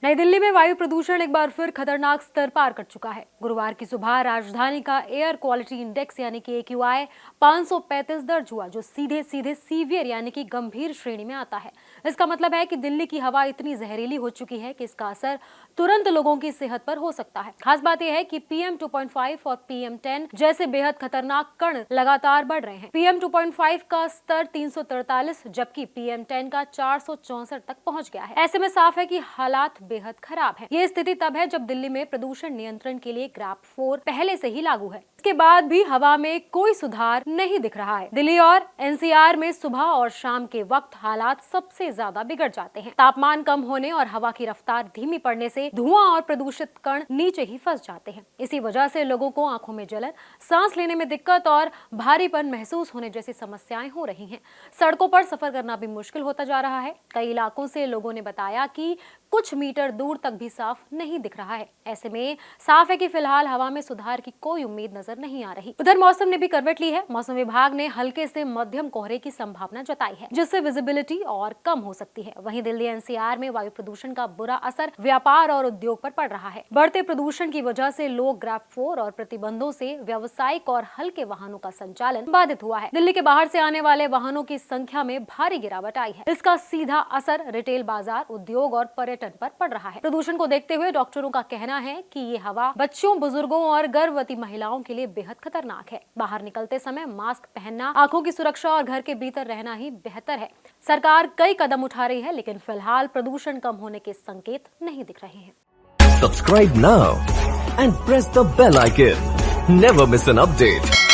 नई दिल्ली में वायु प्रदूषण एक बार फिर खतरनाक स्तर पार कर चुका है। गुरुवार की सुबह राजधानी का एयर क्वालिटी इंडेक्स यानी कि AQI 535 दर्ज हुआ, जो सीधे सीधे सीवियर यानी कि गंभीर श्रेणी में आता है। इसका मतलब है कि दिल्ली की हवा इतनी जहरीली हो चुकी है कि इसका असर तुरंत लोगों की सेहत पर हो सकता है। खास बात यह है कि PM 2.5 और PM10 जैसे बेहद खतरनाक कण लगातार बढ़ रहे हैं। PM 2.5 का स्तर 343 जबकि PM10 का 464 तक पहुंच गया है। ऐसे में साफ है कि हालात बेहद खराब है। ये स्थिति तब है जब दिल्ली में प्रदूषण नियंत्रण के लिए ग्राफ 4 पहले से ही लागू है। इसके बाद भी हवा में कोई सुधार नहीं दिख रहा है। दिल्ली और NCR में सुबह और शाम के वक्त हालात सबसे ज्यादा बिगड़ जाते हैं। तापमान कम होने और हवा की रफ्तार धीमी पड़ने से धुआं और प्रदूषित कण नीचे ही फंस जाते हैं। इसी वजह से लोगों को आंखों में जलन, सांस लेने में दिक्कत और भारीपन महसूस होने जैसी समस्याएं हो रही हैं। सड़कों पर सफर करना भी मुश्किल होता जा रहा है। कई इलाकों से लोगों ने बताया कि कुछ मीटर दूर तक भी साफ नहीं दिख रहा है। ऐसे में साफ है कि फिलहाल हवा में सुधार की कोई उम्मीद नजर नहीं आ रही। उधर मौसम ने भी करवट ली है। मौसम विभाग ने हल्के से मध्यम कोहरे की संभावना जताई है, जिससे विजिबिलिटी और कम हो सकती है। वहीं दिल्ली NCR में वायु प्रदूषण का बुरा असर व्यापार और उद्योग पर पड़ रहा है। बढ़ते प्रदूषण की वजह से लोग ग्राफ 4 और प्रतिबंधों से व्यावसायिक और हल्के वाहनों का संचालन बाधित हुआ है। दिल्ली के बाहर से आने वाले वाहनों की संख्या में भारी गिरावट आई है। इसका सीधा असर रिटेल बाजार, उद्योग और पर्यटन पर पड़ रहा है। प्रदूषण को देखते हुए डॉक्टरों का कहना है कि ये हवा बच्चों, बुजुर्गों और गर्भवती महिलाओं के लिए बेहद खतरनाक है। बाहर निकलते समय मास्क पहनना, आंखों की सुरक्षा और घर के भीतर रहना ही बेहतर है। सरकार कई कदम उठा रही है, लेकिन फिलहाल प्रदूषण कम होने के संकेत नहीं दिख रहे हैं। Subscribe now and press the bell icon. Never miss an update.